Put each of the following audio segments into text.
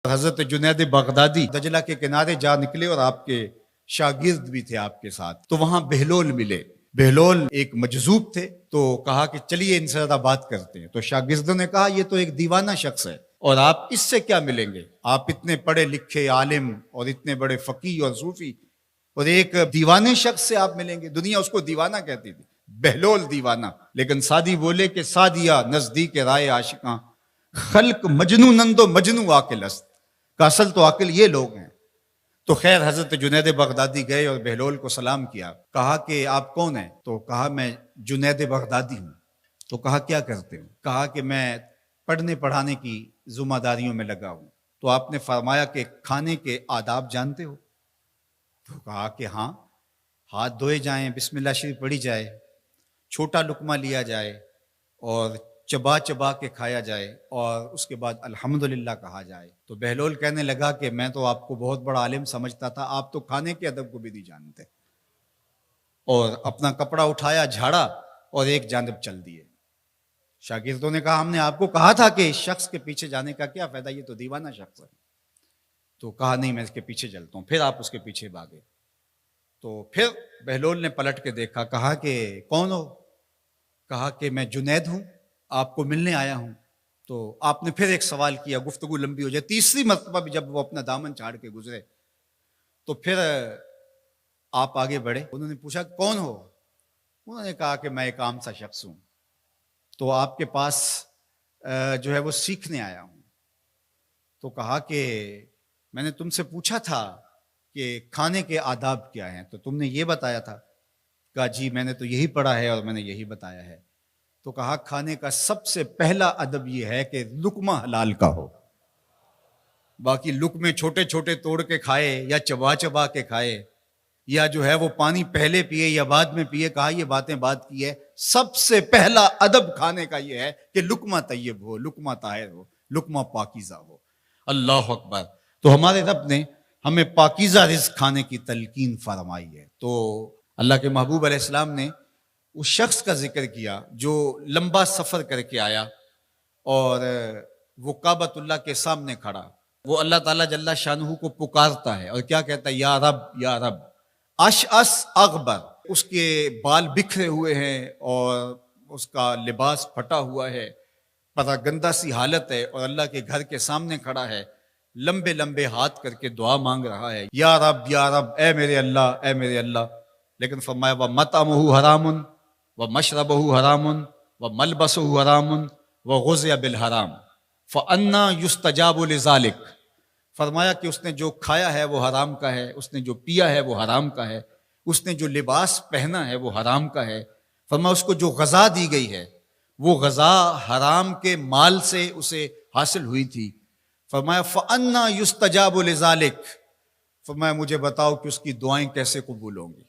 حضرت جنید بغدادی دجلہ کے کنارے جا نکلے اور آپ کے شاگرد بھی تھے آپ کے ساتھ، تو وہاں بہلول ملے۔ بہلول ایک مجذوب تھے، تو کہا کہ چلیے ان سے زیادہ بات کرتے ہیں۔ تو شاگردوں نے کہا یہ تو ایک دیوانہ شخص ہے اور آپ اس سے کیا ملیں گے، آپ اتنے پڑھے لکھے عالم اور اتنے بڑے فقیہ اور صوفی، اور ایک دیوانے شخص سے آپ ملیں گے؟ دنیا اس کو دیوانہ کہتی تھی، بہلول دیوانہ۔ لیکن سعدی بولے کہ سعدیہ نزدیک رائے عاشقاں، خلق مجنو نند و مجنو عاقل است، کا اصل تو عاقل یہ لوگ ہیں۔ تو خیر حضرت جنید بغدادی گئے اور بہلول کو سلام کیا، کہا کہ آپ کون ہیں؟ تو کہا میں جنید بغدادی ہوں۔ تو کہا کیا کرتے ہو؟ کہا کہ میں پڑھنے پڑھانے کی ذمہ داریوں میں لگا ہوں۔ تو آپ نے فرمایا کہ کھانے کے آداب جانتے ہو؟ تو کہا کہ ہاں، ہاتھ دھوئے جائیں، بسم اللہ شریف پڑھی جائے، چھوٹا لقمہ لیا جائے اور چبا چبا کے کھایا جائے، اور اس کے بعد الحمدللہ کہا جائے۔ تو بہلول کہنے لگا کہ میں تو آپ کو بہت بڑا عالم سمجھتا تھا، آپ تو کھانے کے ادب کو بھی نہیں جانتے۔ اور اپنا کپڑا اٹھایا، جھاڑا اور ایک جانب چل دیے۔ شاگردوں نے کہا ہم نے آپ کو کہا تھا کہ اس شخص کے پیچھے جانے کا کیا فائدہ، یہ تو دیوانہ شخص ہے۔ تو کہا نہیں میں اس کے پیچھے چلتا ہوں۔ پھر آپ اس کے پیچھے بھاگے۔ تو پھر بہلول نے پلٹ کے دیکھا، کہا کہ کون ہو؟ کہا کہ میں جنید ہوں، آپ کو ملنے آیا ہوں۔ تو آپ نے پھر ایک سوال کیا، گفتگو لمبی ہو جائے۔ تیسری مرتبہ بھی جب وہ اپنا دامن چھاڑ کے گزرے تو پھر آپ آگے بڑھے۔ انہوں نے پوچھا کون ہو؟ انہوں نے کہا کہ میں ایک عام سا شخص ہوں، تو آپ کے پاس جو ہے وہ سیکھنے آیا ہوں۔ تو کہا کہ میں نے تم سے پوچھا تھا کہ کھانے کے آداب کیا ہیں، تو تم نے یہ بتایا تھا۔ کہا جی میں نے تو یہی پڑھا ہے اور میں نے یہی بتایا ہے۔ تو کہا کھانے کا سب سے پہلا ادب یہ ہے کہ لقمہ حلال کا ہو، باقی لقمے چھوٹے چھوٹے توڑ کے کھائے یا چبا چبا کے کھائے یا جو ہے وہ پانی پہلے پیے یا بعد میں پیے، کہا یہ باتیں بات کی ہے۔ سب سے پہلا ادب کھانے کا یہ ہے کہ لقمہ طیب ہو، لقمہ طاہر ہو، لقمہ پاکیزہ ہو۔ اللہ اکبر۔ تو ہمارے رب نے ہمیں پاکیزہ رزق کھانے کی تلقین فرمائی ہے۔ تو اللہ کے محبوب علیہ السلام نے اس شخص کا ذکر کیا جو لمبا سفر کر کے آیا اور وہ کعبۃ اللہ کے سامنے کھڑا، وہ اللہ تعالیٰ جل شانہ کو پکارتا ہے اور کیا کہتا ہے؟ یا رب یا رب۔ اشعث اغبر، اس کے بال بکھرے ہوئے ہیں اور اس کا لباس پھٹا ہوا ہے، پراگندہ سی حالت ہے، اور اللہ کے گھر کے سامنے کھڑا ہے، لمبے لمبے ہاتھ کر کے دعا مانگ رہا ہے، یا رب اے میرے اللہ، اے میرے اللہ۔ لیکن فرمایا وَمَطْعَمُهُ حَرَامٌ وَمَشْرَبُهُ حَرَامٌ وَمَلْبَسُهُ حَرَامٌ وَغُذِّيَ بِالْحَرَامِ فَأَنَّىٰ يُسْتَجَابُ لِذَٰلِكَ۔ فرمایا کہ اس نے جو کھایا ہے وہ حرام کا ہے، اس نے جو پیا ہے وہ حرام کا ہے، اس نے جو لباس پہنا ہے وہ حرام کا ہے۔ فرمایا اس کو جو غذا دی گئی ہے وہ غذا حرام کے مال سے اسے حاصل ہوئی تھی۔ فرمایا فَأَنَّىٰ يُسْتَجَابُ لِذَٰلِكَ۔ فرمایا مجھے بتاؤ کہ اس کی دعائیں کیسے قبول ہوں گی؟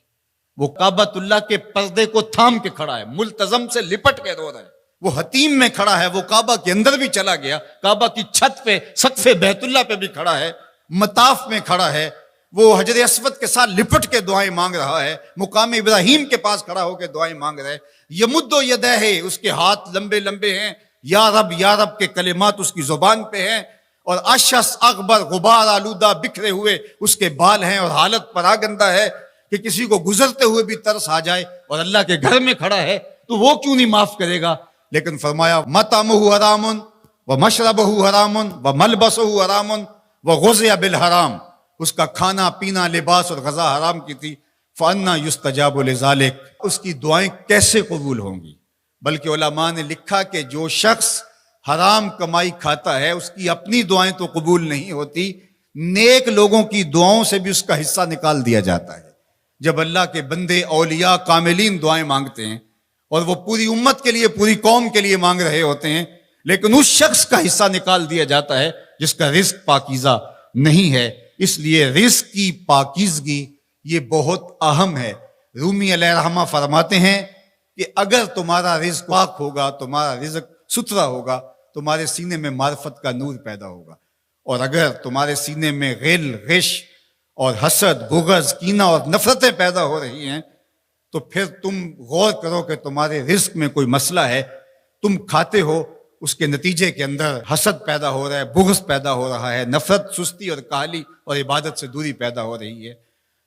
وہ کعبۃ اللہ کے پردے کو تھام کے کھڑا ہے، ملتزم سے لپٹ کے رو رہا ہے، وہ حتیم میں کھڑا ہے، وہ کعبہ کے اندر بھی چلا گیا، کعبہ کی چھت پہ سقف بیت اللہ پہ بھی کھڑا ہے، مطاف میں کھڑا ہے، وہ حجر اسود کے ساتھ لپٹ کے دعائیں مانگ رہا ہے، مقام ابراہیم کے پاس کھڑا ہو کے دعائیں مانگ رہا ہے۔ یمد یدہ، اس کے ہاتھ لمبے لمبے ہیں، یا رب کے کلمات اس کی زبان پہ ہیں، اور اشعث اغبر، غبار آلودہ بکھرے ہوئے اس کے بال ہیں، اور حالت پراگندہ ہے کہ کسی کو گزرتے ہوئے بھی ترس آ جائے، اور اللہ کے گھر میں کھڑا ہے تو وہ کیوں نہیں معاف کرے گا؟ لیکن فرمایا مطعمہ حرام ومشربہ حرام وملبسہ حرام وغذی بالحرام، اس کا کھانا پینا لباس اور غذا حرام کی تھی۔ فأنیٰ یستجاب لذالک، اس کی دعائیں کیسے قبول ہوں گی؟ بلکہ علماء نے لکھا کہ جو شخص حرام کمائی کھاتا ہے اس کی اپنی دعائیں تو قبول نہیں ہوتی، نیک لوگوں کی دعاؤں سے بھی اس کا حصہ نکال دیا جاتا ہے۔ جب اللہ کے بندے اولیاء کاملین دعائیں مانگتے ہیں اور وہ پوری امت کے لیے، پوری قوم کے لیے مانگ رہے ہوتے ہیں، لیکن اس شخص کا حصہ نکال دیا جاتا ہے جس کا رزق پاکیزہ نہیں ہے۔ اس لیے رزق کی پاکیزگی یہ بہت اہم ہے۔ رومی علیہ الرحمہ فرماتے ہیں کہ اگر تمہارا رزق پاک ہوگا، تمہارا رزق ستھرا ہوگا، تمہارے سینے میں معرفت کا نور پیدا ہوگا، اور اگر تمہارے سینے میں غل، غش اور حسد، بغض، کینہ اور نفرتیں پیدا ہو رہی ہیں تو پھر تم غور کرو کہ تمہارے رزق میں کوئی مسئلہ ہے۔ تم کھاتے ہو اس کے نتیجے کے اندر حسد پیدا ہو رہا ہے، بغض پیدا ہو رہا ہے، نفرت، سستی اور کاہلی اور عبادت سے دوری پیدا ہو رہی ہے۔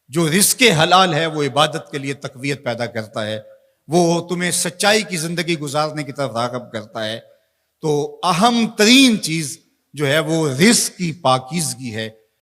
جو رزق حلال ہے وہ عبادت کے لیے تقویت پیدا کرتا ہے، وہ تمہیں سچائی کی زندگی گزارنے کی طرف راغب کرتا ہے۔ تو اہم ترین چیز جو ہے وہ رزق کی پاکیزگی ہے،